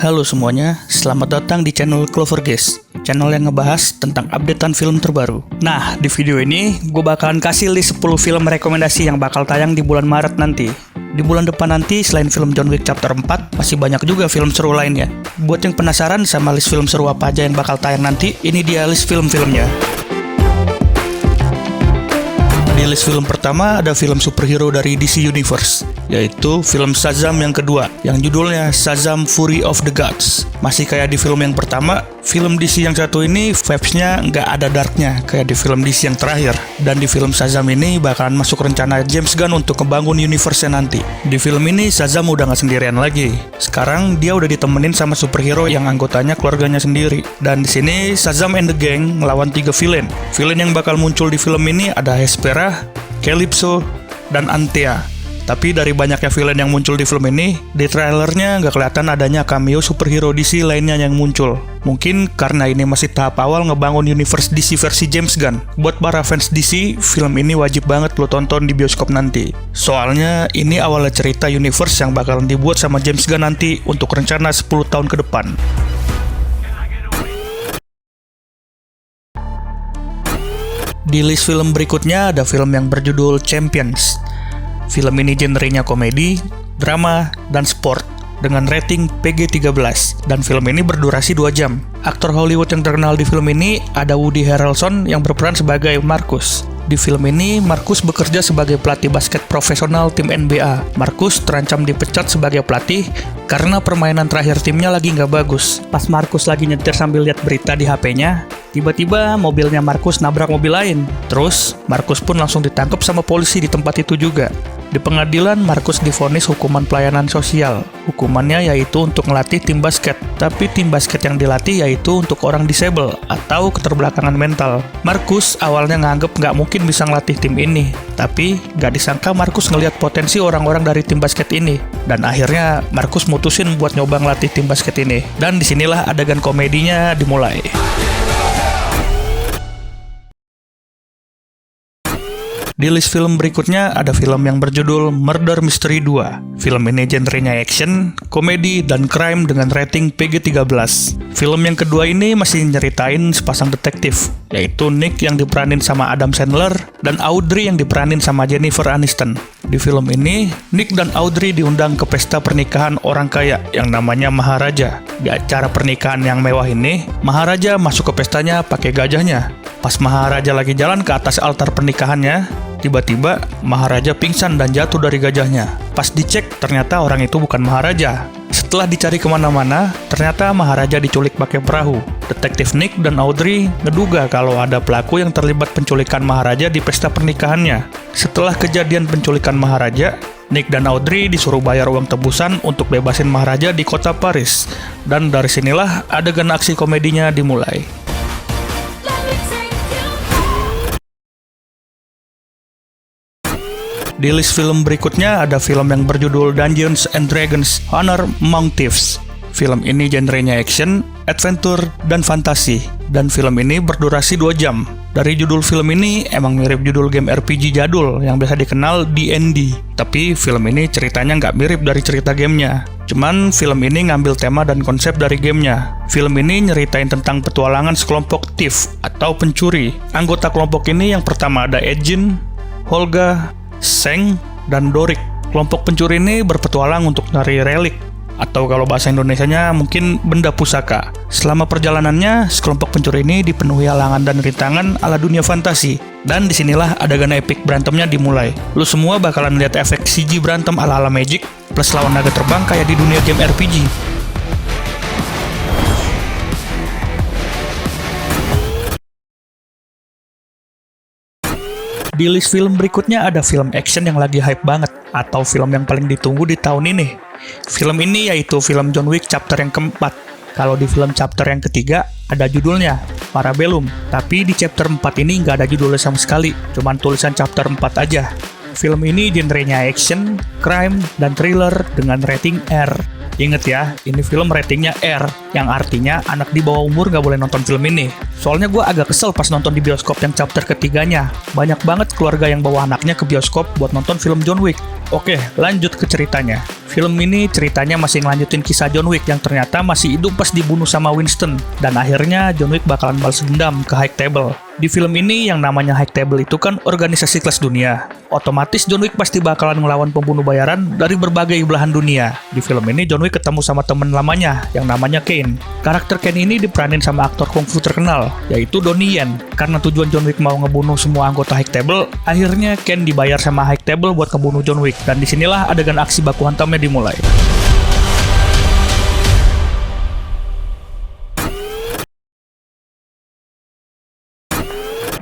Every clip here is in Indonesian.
Halo semuanya, selamat datang di channel Clovercast, channel yang ngebahas tentang updatean film terbaru. Nah, di video ini gue bakalan kasih list 10 film rekomendasi yang bakal tayang di bulan Maret nanti. Di bulan depan nanti, selain film John Wick Chapter 4, masih banyak juga film seru lainnya. Buat yang penasaran sama list film seru apa aja yang bakal tayang nanti, ini dia list film-filmnya. Di list film pertama ada film superhero dari DC Universe, yaitu film Shazam yang kedua, yang judulnya Shazam Fury of the Gods. Masih kayak di film yang pertama, film DC yang satu ini vibes-nya nggak ada darknya kayak di film DC yang terakhir. Dan di film Shazam ini bakalan masuk rencana James Gunn untuk ngebangun universe-nya nanti. Di film ini Shazam udah nggak sendirian lagi. Sekarang dia udah ditemenin sama superhero yang anggotanya keluarganya sendiri. Dan di sini Shazam and the Gang ngelawan 3 villain. Villain yang bakal muncul di film ini ada Hespera, Calypso, dan Antea. Tapi dari banyaknya villain yang muncul di film ini, di trailernya nggak kelihatan adanya cameo superhero DC lainnya yang muncul. Mungkin karena ini masih tahap awal ngebangun universe DC versi James Gunn. Buat para fans DC, film ini wajib banget lo tonton di bioskop nanti. Soalnya ini awalnya cerita universe yang bakalan dibuat sama James Gunn nanti untuk rencana 10 tahun ke depan. Di list film berikutnya ada film yang berjudul Champions. Film ini genrenya komedi, drama, dan sport dengan rating PG-13 dan film ini berdurasi 2 jam. Aktor Hollywood yang terkenal di film ini ada Woody Harrelson yang berperan sebagai Marcus. Di film ini, Marcus bekerja sebagai pelatih basket profesional tim NBA. Marcus terancam dipecat sebagai pelatih karena permainan terakhir timnya lagi nggak bagus. Pas Marcus lagi nyetir sambil lihat berita di HP-nya, tiba-tiba mobilnya Marcus nabrak mobil lain. Terus, Marcus pun langsung ditangkap sama polisi di tempat itu juga. Di pengadilan, Marcus divonis hukuman pelayanan sosial. Hukumannya yaitu untuk melatih tim basket. Tapi tim basket yang dilatih yaitu untuk orang disable atau keterbelakangan mental. Marcus awalnya nganggep nggak mungkin bisa ngelatih tim ini. Tapi nggak disangka Marcus ngelihat potensi orang-orang dari tim basket ini. Dan akhirnya Marcus mutusin buat nyoba ngelatih tim basket ini. Dan disinilah adegan komedinya dimulai. Di list film berikutnya ada film yang berjudul Murder Mystery 2. Film ini genrenya action, komedi, dan crime dengan rating PG-13. Film yang kedua ini masih nyeritain sepasang detektif, yaitu Nick yang diperanin sama Adam Sandler dan Audrey yang diperanin sama Jennifer Aniston. Di film ini, Nick dan Audrey diundang ke pesta pernikahan orang kaya yang namanya Maharaja. Di acara pernikahan yang mewah ini, Maharaja masuk ke pestanya pakai gajahnya. Pas Maharaja lagi jalan ke atas altar pernikahannya, tiba-tiba Maharaja pingsan dan jatuh dari gajahnya. Pas dicek, ternyata orang itu bukan Maharaja. Setelah dicari kemana-mana, ternyata Maharaja diculik pakai perahu. Detektif Nick dan Audrey ngeduga kalau ada pelaku yang terlibat penculikan Maharaja di pesta pernikahannya. Setelah kejadian penculikan Maharaja, Nick dan Audrey disuruh bayar uang tebusan untuk bebasin Maharaja di kota Paris. Dan dari sinilah adegan aksi komedinya dimulai. Di list film berikutnya ada film yang berjudul Dungeons and Dragons: Honor Among Thieves. Film ini genrenya action, adventure, dan fantasi. Dan film ini berdurasi 2 jam. Dari judul film ini emang mirip judul game RPG jadul yang biasa dikenal D&D. Tapi film ini ceritanya nggak mirip dari cerita gamenya. Cuman film ini ngambil tema dan konsep dari gamenya. Film ini nyeritain tentang petualangan sekelompok thief atau pencuri. Anggota kelompok ini yang pertama ada Edjin, Holga, Seng, dan Dorik. Kelompok pencuri ini berpetualang untuk nyari relik, atau kalau bahasa Indonesianya mungkin benda pusaka. Selama perjalanannya, sekelompok pencuri ini dipenuhi halangan dan rintangan ala dunia fantasi. Dan disinilah adegan epic berantemnya dimulai. Lu semua bakalan lihat efek CG berantem ala-ala Magic, plus lawan naga terbang kayak di dunia game RPG. Di list film berikutnya ada film action yang lagi hype banget, atau film yang paling ditunggu di tahun ini. Film ini yaitu film John Wick chapter yang keempat. Kalau di film chapter yang ketiga, ada judulnya, Parabellum. Tapi di chapter 4 ini nggak ada judulnya sama sekali, cuman tulisan chapter 4 aja. Film ini genrenya action, crime, dan thriller dengan rating R. Ingat ya, ini film ratingnya R, yang artinya anak di bawah umur nggak boleh nonton film ini. Soalnya gue agak kesel pas nonton di bioskop yang chapter ketiganya. Banyak banget keluarga yang bawa anaknya ke bioskop buat nonton film John Wick. Oke, lanjut ke ceritanya. Film ini ceritanya masih ngelanjutin kisah John Wick yang ternyata masih hidup pas dibunuh sama Winston. Dan akhirnya John Wick bakalan balas dendam ke High Table. Di film ini yang namanya High Table itu kan organisasi kelas dunia. Otomatis John Wick pasti bakalan ngelawan pembunuh bayaran dari berbagai belahan dunia. Di film ini John Wick ketemu sama temen lamanya yang namanya Kane. Karakter Kane ini diperanin sama aktor kungfu terkenal, yaitu Donnie Yen. Karena tujuan John Wick mau ngebunuh semua anggota High Table, akhirnya Kane dibayar sama High Table buat ngebunuh John Wick. Dan disinilah adegan aksi baku hantamnya dimulai.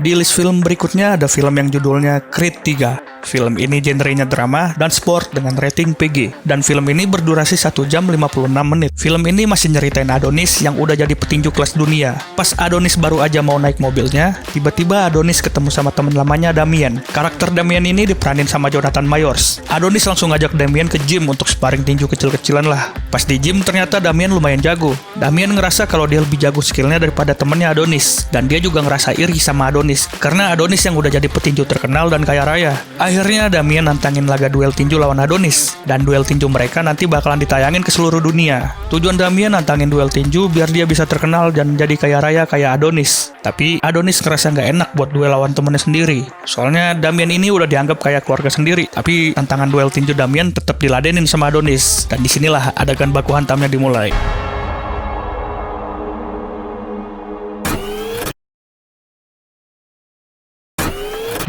Di list film berikutnya ada film yang judulnya Creed 3. Film ini genrenya drama dan sport dengan rating PG. Dan film ini berdurasi 1 jam 56 menit. Film ini masih nyeritain Adonis yang udah jadi petinju kelas dunia. Pas Adonis baru aja mau naik mobilnya, tiba-tiba Adonis ketemu sama teman lamanya Damien. Karakter Damien ini diperanin sama Jonathan Majors. Adonis langsung ngajak Damien ke gym untuk sparring tinju kecil-kecilan lah. Pas di gym ternyata Damien lumayan jago. Damien ngerasa kalau dia lebih jago skillnya daripada temennya Adonis. Dan dia juga ngerasa iri sama Adonis karena Adonis yang udah jadi petinju terkenal dan kaya raya. Akhirnya Damien nantangin laga duel tinju lawan Adonis, dan duel tinju mereka nanti bakalan ditayangin ke seluruh dunia. Tujuan Damien nantangin duel tinju biar dia bisa terkenal dan jadi kaya raya kayak Adonis. Tapi Adonis ngerasa nggak enak buat duel lawan temennya sendiri. Soalnya Damien ini udah dianggap kayak keluarga sendiri. Tapi tantangan duel tinju Damien tetap diladenin sama Adonis. Dan disinilah adegan baku hantamnya dimulai.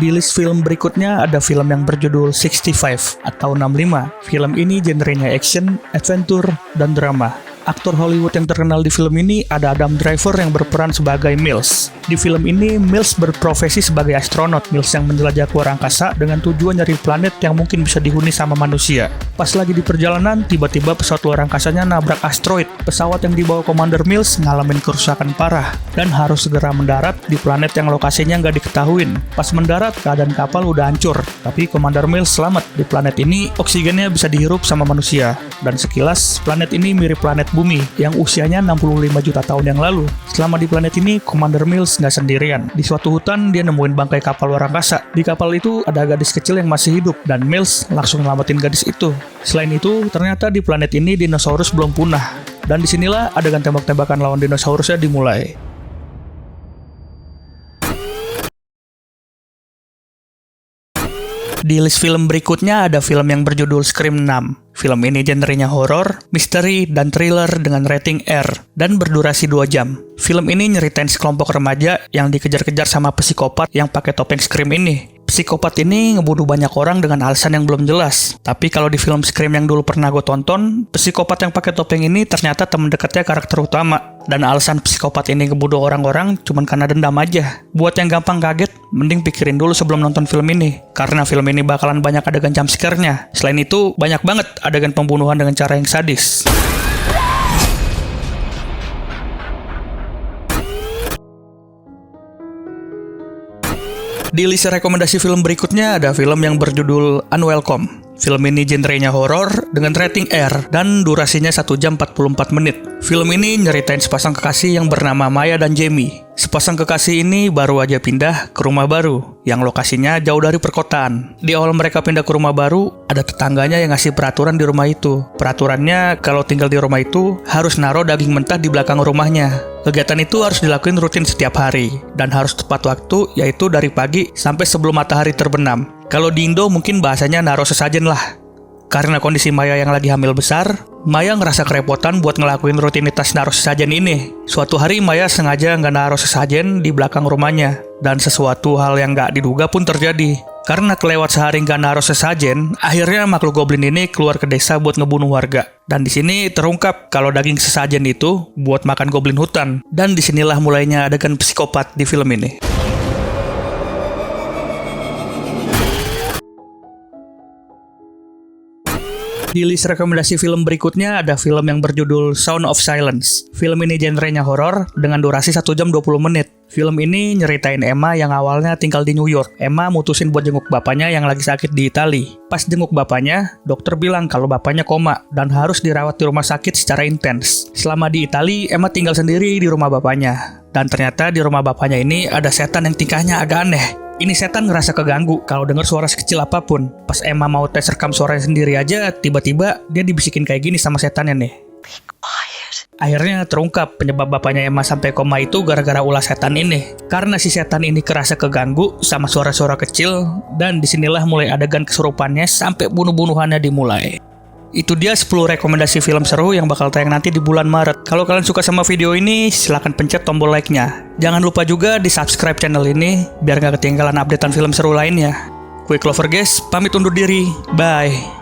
Di list film berikutnya ada film yang berjudul 65 atau 65. Film ini genrenya action, adventure, dan drama. Aktor Hollywood yang terkenal di film ini ada Adam Driver yang berperan sebagai Mills. Di film ini, Mills berprofesi sebagai astronot. Mills yang menjelajah ke luar angkasa dengan tujuan nyari planet yang mungkin bisa dihuni sama manusia. Pas lagi di perjalanan, tiba-tiba pesawat luar angkasanya nabrak asteroid. Pesawat yang dibawa Commander Mills ngalamin kerusakan parah dan harus segera mendarat di planet yang lokasinya nggak diketahuin. Pas mendarat, keadaan kapal udah hancur. Tapi Commander Mills selamat. Di planet ini, oksigennya bisa dihirup sama manusia. Dan sekilas, planet ini mirip planet Bumi yang usianya 65 juta tahun yang lalu. Selama di planet ini, Commander Mills nggak sendirian. Di suatu hutan, dia nemuin bangkai kapal luar angkasa. Di kapal itu ada gadis kecil yang masih hidup, dan Mills langsung nyelamatin gadis itu. Selain itu, ternyata di planet ini dinosaurus belum punah. Dan disinilah adegan tembak-tembakan lawan dinosaurusnya dimulai. Di list film berikutnya ada film yang berjudul Scream 6. Film ini genrenya horor, misteri, dan thriller dengan rating R dan berdurasi 2 jam. Film ini nyeritain sekelompok remaja yang dikejar-kejar sama psikopat yang pakai topeng Scream ini. Psikopat ini ngebunuh banyak orang dengan alasan yang belum jelas. Tapi kalau di film Scream yang dulu pernah gue tonton, psikopat yang pakai topeng ini ternyata temen dekatnya karakter utama. Dan alasan psikopat ini ngebunuh orang-orang cuman karena dendam aja. Buat yang gampang kaget, mending pikirin dulu sebelum nonton film ini. Karena film ini bakalan banyak adegan jump scare-nya. Selain itu, banyak banget adegan pembunuhan dengan cara yang sadis. Di list rekomendasi film berikutnya ada film yang berjudul Unwelcome. Film ini genrenya horor dengan rating R dan durasinya 1 jam 44 menit. Film ini nyeritain sepasang kekasih yang bernama Maya dan Jamie. Sepasang kekasih ini baru aja pindah ke rumah baru yang lokasinya jauh dari perkotaan. Di awal mereka pindah ke rumah baru, ada tetangganya yang ngasih peraturan di rumah itu. Peraturannya kalau tinggal di rumah itu harus naruh daging mentah di belakang rumahnya. Kegiatan itu harus dilakuin rutin setiap hari dan harus tepat waktu, yaitu dari pagi sampai sebelum matahari terbenam. Kalau di Indo mungkin bahasanya naruh sesajen lah. Karena kondisi Maya yang lagi hamil besar, Maya ngerasa kerepotan buat ngelakuin rutinitas naruh sesajen ini. Suatu hari Maya sengaja nggak naruh sesajen di belakang rumahnya, dan sesuatu hal yang nggak diduga pun terjadi. Karena kelewat sehari nggak naruh sesajen, akhirnya makhluk goblin ini keluar ke desa buat ngebunuh warga. Dan di sini terungkap kalau daging sesajen itu buat makan goblin hutan. Dan disinilah mulainya adegan psikopat di film ini. Di list rekomendasi film berikutnya ada film yang berjudul Sound of Silence. Film ini genrenya horor dengan durasi 1 jam 20 menit. Film ini nyeritain Emma yang awalnya tinggal di New York. Emma mutusin buat jenguk bapaknya yang lagi sakit di Itali. Pas jenguk bapaknya, dokter bilang kalau bapaknya koma dan harus dirawat di rumah sakit secara intens. Selama di Itali, Emma tinggal sendiri di rumah bapaknya. Dan ternyata di rumah bapaknya ini ada setan yang tingkahnya agak aneh. Ini setan ngerasa keganggu kalau dengar suara sekecil apapun. Pas Emma mau tes rekam suaranya sendiri aja, tiba-tiba dia dibisikin kayak gini sama setannya nih. Akhirnya terungkap penyebab bapaknya Emma sampai koma itu gara-gara ulah setan ini. Karena si setan ini kerasa keganggu sama suara-suara kecil, dan disinilah mulai adegan kesurupannya sampai bunuh-bunuhannya dimulai. Itu dia 10 rekomendasi film seru yang bakal tayang nanti di bulan Maret. Kalau kalian suka sama video ini, silahkan pencet tombol like-nya. Jangan lupa juga di subscribe channel ini, biar gak ketinggalan updatean film seru lainnya. Quick Lover guys, pamit undur diri. Bye.